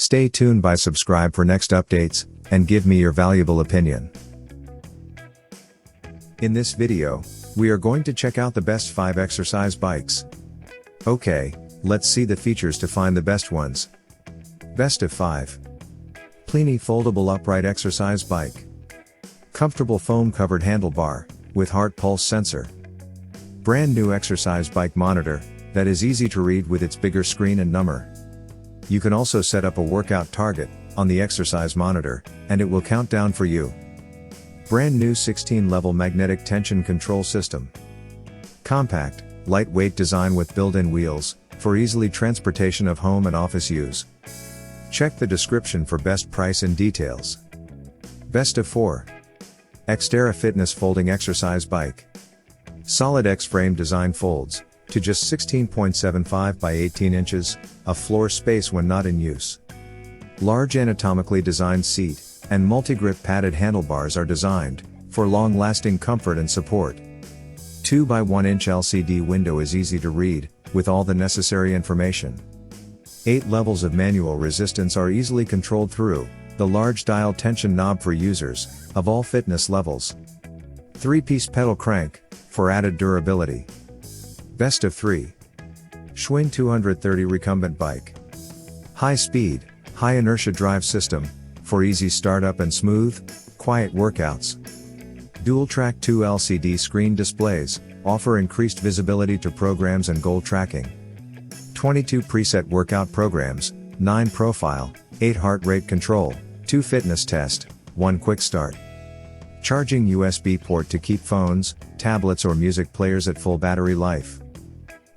Stay tuned by subscribe for next updates, and give me your valuable opinion. In this video, we are going to check out the best 5 exercise bikes. Okay, let's see the features to find the best ones. Best of 5. Plini Foldable Upright Exercise Bike. Comfortable foam-covered handlebar, with heart pulse sensor. Brand new exercise bike monitor, that is easy to read with its bigger screen and number. You can also set up a workout target on the exercise monitor, and it will count down for you. Brand new 16-level magnetic tension control system. Compact, lightweight design with built-in wheels, for easily transportation of home and office use. Check the description for best price and details. Best of 4. Xterra Fitness Folding Exercise Bike. Solid X-frame design folds to just 16.75 by 18 inches of floor space when not in use. Large anatomically designed seat and multi-grip padded handlebars are designed for long-lasting comfort and support. 2 by 1 inch LCD window is easy to read, with all the necessary information. 8 levels of manual resistance are easily controlled through the large dial tension knob for users of all fitness levels. 3-piece pedal crank for added durability. Best of 3. Schwinn 230 Recumbent Bike. High speed, high inertia drive system for easy startup and smooth, quiet workouts. Dual track 2 LCD screen displays offer increased visibility to programs and goal tracking. 22 preset workout programs, 9 profile, 8 heart rate control, 2 fitness test, 1 quick start. Charging USB port to keep phones, tablets or music players at full battery life.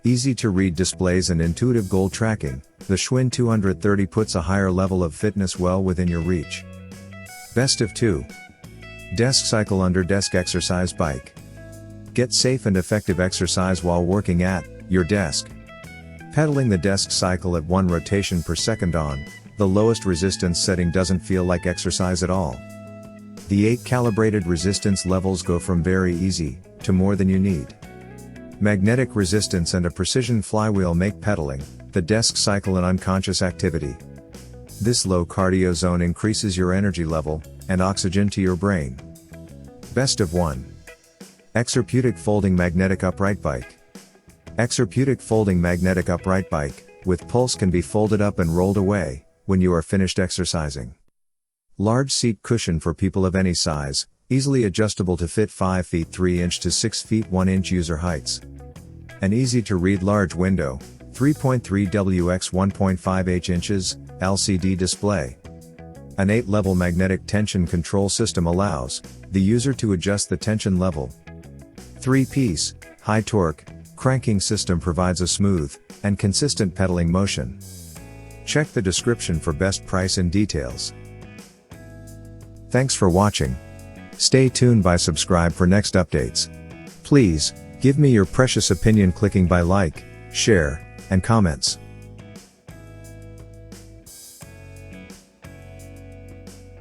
Easy to read displays and intuitive goal tracking, the Schwinn 230 puts a higher level of fitness well within your reach. Best of 2. Desk Cycle Under Desk Exercise Bike. Get safe and effective exercise while working at your desk. Pedaling the desk cycle at 1 rotation per second on the lowest resistance setting doesn't feel like exercise at all. The 8 calibrated resistance levels go from very easy to more than you need. Magnetic resistance and a precision flywheel make pedaling the desk cycle an unconscious activity. This low cardio zone increases your energy level and oxygen to your brain. Best of 1. Exerputic Folding Magnetic Upright Bike. Exerputic Folding Magnetic Upright Bike with pulse can be folded up and rolled away when you are finished exercising. Large seat cushion for people of any size, easily adjustable to fit 5 feet 3 inch to 6 feet 1 inch user heights. An easy to read large window, 3.3 WX 1.5 inches, LCD display. An 8-level magnetic tension control system allows the user to adjust the tension level. 3-piece, high torque, cranking system provides a smooth and consistent pedaling motion. Check the description for best price and details. Thanks for watching. Stay tuned by subscribe for next updates. Please, give me your precious opinion clicking by like, share, and comments.